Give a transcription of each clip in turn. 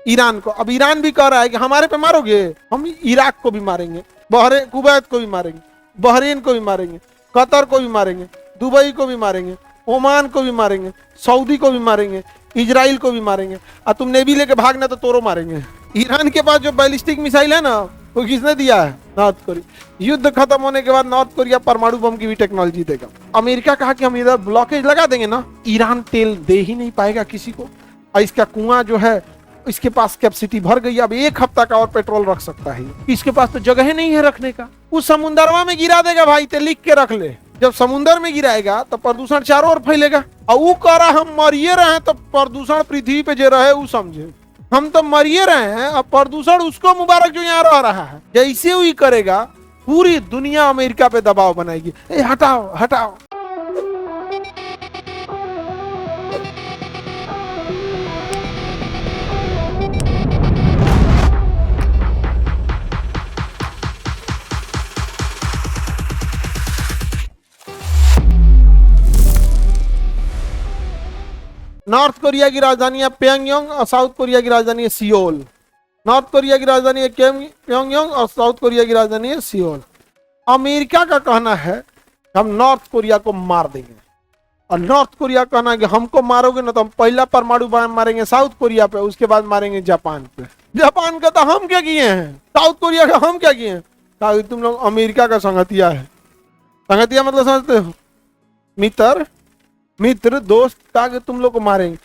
Iran को। अब Iran भी कह रहा है कि हमारे पे मारोगे, हम इराक को भी मारेंगे, कुवैत को भी मारेंगे, बहरीन को भी मारेंगे, कतर को भी मारेंगे, दुबई को भी मारेंगे, ओमान को भी मारेंगे, सऊदी को भी मारेंगे, इजराइल को भी मारेंगे, और तुम नेवी लेके भागना तो तोरो मारेंगे। ईरान के पास जो बैलिस्टिक मिसाइल है ना, वो किसने दिया है? North Korea. युद्ध खत्म होने के बाद नॉर्थ कोरिया परमाणु बम की भी टेक्नोलॉजी देगा। अमेरिका कहा कि हम इधर ब्लॉकेज लगा देंगे ना, ईरान तेल दे ही नहीं पाएगा किसी को, और इसका कुआं जो है इसके पास कैपेसिटी भर गई, अब 1 हफ्ता का और पेट्रोल रख सकता है। इसके पास तो जगह नहीं है रखने का, उस समुंदरवा में गिरा देगा भाई, ते लिख के रख ले। जब समुंदर में गिराएगा तो प्रदूषण चारों ओर फैलेगा, और वो कह रहा हम मरिए रहे तो प्रदूषण पृथ्वी पे जो रहे वो समझे, हम तो मरिए रहे हैं, अब प्रदूषण उसको मुबारक जो यहाँ रह रहा है। जैसे वही करेगा पूरी दुनिया अमेरिका पे दबाव बनाएगी, ए हटाओ हटाओ। नॉर्थ कोरिया की राजधानी है प्योंगयांग और साउथ कोरिया की राजधानी है सियोल। नॉर्थ कोरिया की राजधानी है प्योंगयांग और साउथ कोरिया की राजधानी है सियोल। अमेरिका का कहना है हम नॉर्थ कोरिया को मार देंगे, और नॉर्थ कोरिया कहना है कि हमको मारोगे ना तो हम पहला परमाणु बम मारेंगे साउथ कोरिया पे, उसके बाद मारेंगे जापान पे। जापान का तो हम क्या किए हैं, साउथ कोरिया का हम क्या किए हैं? कहा तुम लोग अमेरिका का संगतिया है। संगतिया मतलब समझते हो? मित्र दोस्त। कहा कि तुम लोग को मारेंगे।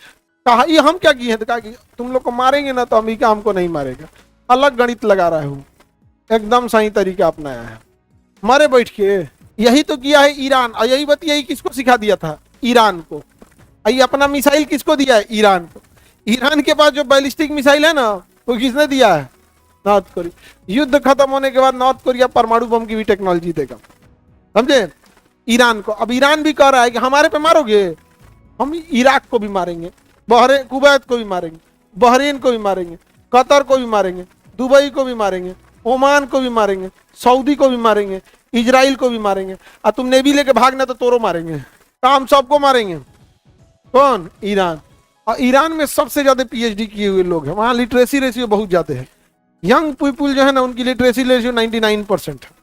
कहा ये हम क्या किए हैं? तो कहा कि तुम लोग को मारेंगे ना तो अमेरिका हमको नहीं मारेगा। अलग गणित लगा रहा हूँ, एकदम सही तरीका अपनाया है। मारे बैठ के यही तो किया है ईरान, और यही यही किसको सिखा दिया था? ईरान को। ये अपना मिसाइल किसको दिया है? ईरान को। ईरान के पास जो बैलिस्टिक मिसाइल है ना, वो किसने दिया है? North Korea. युद्ध खत्म होने के बाद नॉर्थ कोरिया परमाणु बम की भी टेक्नोलॉजी देगा, समझे? ईरान को। अब ईरान भी कह रहा है कि हमारे पे मारोगे, हम इराक को भी मारेंगे, कुवैत को भी मारेंगे, बहरीन को भी मारेंगे, कतर को भी मारेंगे, दुबई को भी मारेंगे, ओमान को भी मारेंगे, सऊदी को भी मारेंगे, इजराइल को भी मारेंगे, और तुम नेवी लेके भागना तो तोरो मारेंगे। काम सबको मारेंगे। कौन? ईरान। और ईरान में सबसे ज्यादा पीएचडी किए हुए लोग हैं, वहां लिटरेसी रेशियो बहुत ज्यादा है। यंग पीपुल जो है ना, उनकी लिटरेसी रेशियो 99% है।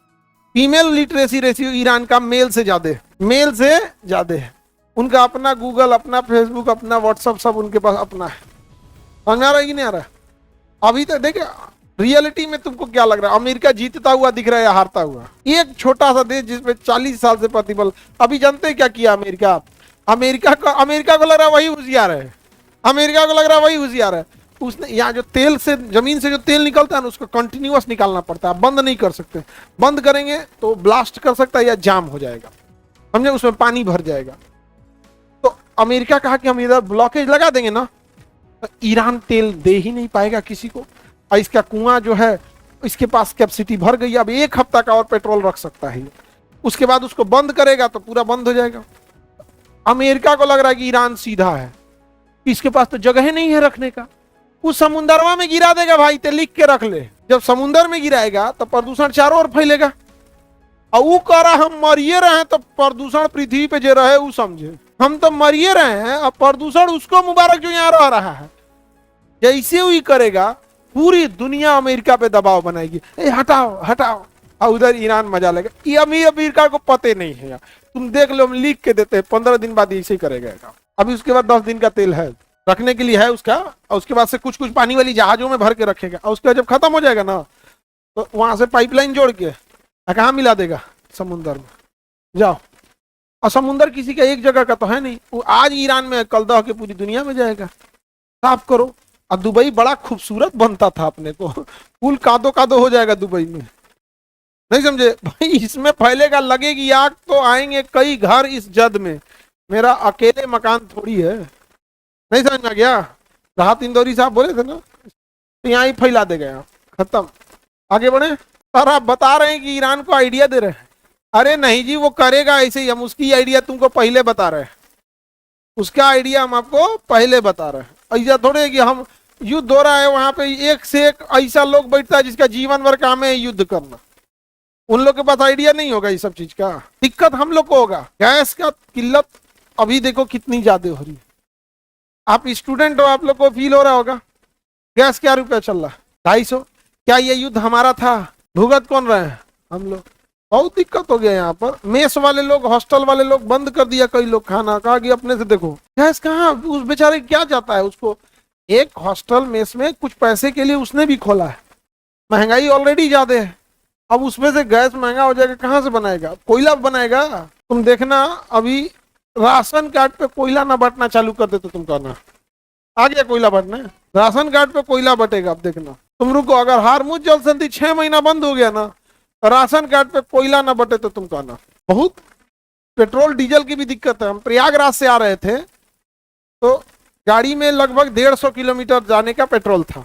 फीमेल लिटरेसी रेशियो ईरान का मेल से ज्यादा है। उनका अपना गूगल, अपना फेसबुक, अपना व्हाट्सएप, सब उनके पास अपना है। समझ आ रहा है कि नहीं आ रहा? अभी तक देखिए रियलिटी में तुमको क्या लग रहा है? अमेरिका जीतता हुआ दिख रहा है या हारता हुआ? एक छोटा सा देश जिसमें 40 साल से प्रतिबल। अभी जानते हैं क्या किया अमेरिका को लग रहा है वही होशियार है। अमेरिका को लग रहा है वही होशियार है। उसने यहाँ जो तेल से, जमीन से जो तेल निकलता है ना, उसको कंटिन्यूअस निकालना पड़ता है, बंद नहीं कर सकते। बंद करेंगे तो ब्लास्ट कर सकता है या जाम हो जाएगा, समझे? उसमें पानी भर जाएगा। तो अमेरिका कहा कि हम इधर ब्लॉकेज लगा देंगे ना, तो ईरान तेल दे ही नहीं पाएगा किसी को, और इसका कुआं जो है इसके पास कैपेसिटी भर गई, अब 1 हफ्ता का और पेट्रोल रख सकता है। उसके बाद उसको बंद करेगा तो पूरा बंद हो जाएगा। अमेरिका को लग रहा है कि ईरान सीधा है, इसके पास तो जगह नहीं है रखने का, उस समुंदरवा में गिरा देगा भाई, ते लिख के रख ले। जब समुंदर में गिराएगा तो प्रदूषण चारों ओर फैलेगा, और वो कह रहा हम मरिए रहे तो प्रदूषण पृथ्वी पे जो रहे वो समझे, हम तो मरिए रहे हैं, अब प्रदूषण उसको मुबारक जो यहाँ रह रहा है। जैसे वही करेगा पूरी दुनिया अमेरिका पे दबाव बनाएगी, ए हटाओ हटाओ, और उधर ईरान मजा लेगा। ये अमेरिका को पते नहीं है यार, तुम देख लो, हम लिख के देते हैं, 15 दिन बाद ऐसे ही करेगा। अभी उसके बाद 10 दिन का तेल है रखने के लिए है उसका, और उसके बाद से कुछ कुछ पानी वाली जहाजों में भर के रखेगा, और उसके बाद जब खत्म हो जाएगा ना तो वहां से पाइपलाइन जोड़ के कहाँ मिला देगा? समुंदर में। जाओ, और समुंदर किसी का एक जगह का तो है नहीं, वो आज ईरान में, कल दह के पूरी दुनिया में जाएगा। साफ करो। और दुबई बड़ा खूबसूरत बनता था अपने को, फुल कादो कादो हो जाएगा दुबई में, नहीं समझे भाई? इसमें फैलेगा, लगेगी आग तो आएंगे कई घर इस जद में, मेरा अकेले मकान थोड़ी है। नहीं समझ में आ गया? राहत इंदौरी साहब बोले थे ना, तो यहाँ ही फैला देगा, यहाँ खत्म। आगे बढ़े। सर आप बता रहे हैं कि ईरान को आइडिया दे रहे हैं। अरे नहीं जी, वो करेगा ऐसे ही, हम उसकी आइडिया तुमको पहले बता रहे हैं, उसका आइडिया हम आपको पहले बता रहे हैं। ऐसा थोड़े है कि हम युद्ध हो रहा है वहां पे एक से एक ऐसा लोग बैठता है जिसका जीवन भर काम है युद्ध करना, उन लोग के पास आइडिया नहीं होगा ये सब चीज का। दिक्कत हम लोग को होगा। गैस का किल्लत अभी देखो कितनी ज्यादा हो रही है। आप स्टूडेंट हो, आप लोग को फील हो रहा होगा। गैस क्या रुपया चल रहा है? 250। क्या ये युद्ध हमारा था? भुगत कौन रहे हैं? हम लोग। बहुत दिक्कत हो गया यहाँ पर। मेस वाले लोग, हॉस्टल वाले लोग बंद कर दिया, कई लोग खाना, कहा कि अपने से देखो। गैस कहाँ, उस बेचारे क्या जाता है उसको। एक हॉस्टल मेस में कुछ पैसे के लिए उसने भी खोला है, महंगाई ऑलरेडी ज्यादा है, अब उसमें से गैस महंगा हो जाएगा, कहाँ से बनाएगा? कोयला बनाएगा? तुम देखना अभी राशन कार्ड पे कोयला ना बंटना चालू कर दे तो तुम कहना आ गया कोयला बंटना। राशन कार्ड पे कोयला बटेगा, अब देखना तुम रुको। अगर हारमुज जल संधि 6 महीना बंद हो गया ना, राशन कार्ड पे कोयला ना बटे तो तुम कहना। बहुत पेट्रोल डीजल की भी दिक्कत है। हम प्रयागराज से आ रहे थे तो गाड़ी में लगभग 150 किलोमीटर जाने का पेट्रोल था,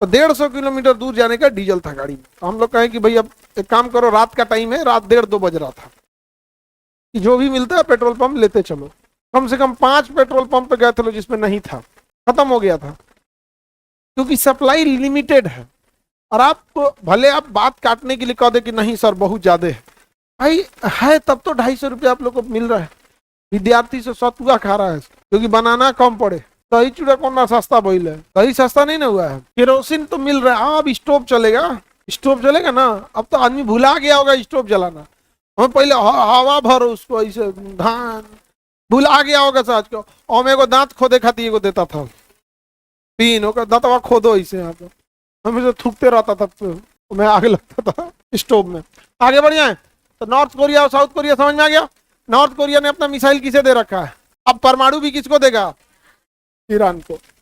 तो 150 किलोमीटर दूर जाने का डीजल था गाड़ी में। तो हम लोग कहें कि भाई अब एक काम करो, रात का टाइम है, रात 1:30-2 बज रहा था, कि जो भी मिलता है पेट्रोल पंप लेते चलो। कम से कम 5 पेट्रोल पंप पे गए थे जिसमें नहीं था, खत्म हो गया था, क्योंकि सप्लाई लिमिटेड है। और आप भले आप बात काटने के लिए कह दे कि नहीं सर बहुत ज्यादा है, भाई है तब तो 250 रुपया आप लोग को मिल रहा है। विद्यार्थी से सतुआ खा रहा है क्योंकि बनाना कम पड़े। दही चूड़ा कौन ना सस्ता बोल है, दही सस्ता नहीं ना हुआ है। केरोसिन तो मिल रहा है। हाँ अब स्टोव चलेगा, स्टोव चलेगा ना। अब तो आदमी भुला गया होगा स्टोव जलाना। हमें पहले हवा भरो उसको ऐसे धान, भुला गया होगा सच को। और मेरे को दांत खोदे खाती एगो देता था, पीन होकर दांतवा खोदो ऐसे यहाँ पे, हमें थूकते रहता था तो मैं आगे लगता था स्टोव में। आगे बढ़ जाए तो नॉर्थ कोरिया और साउथ कोरिया समझ में आ गया। नॉर्थ कोरिया ने अपना मिसाइल किसे दे रखा है, अब परमाणु भी किसको देगा? ईरान को।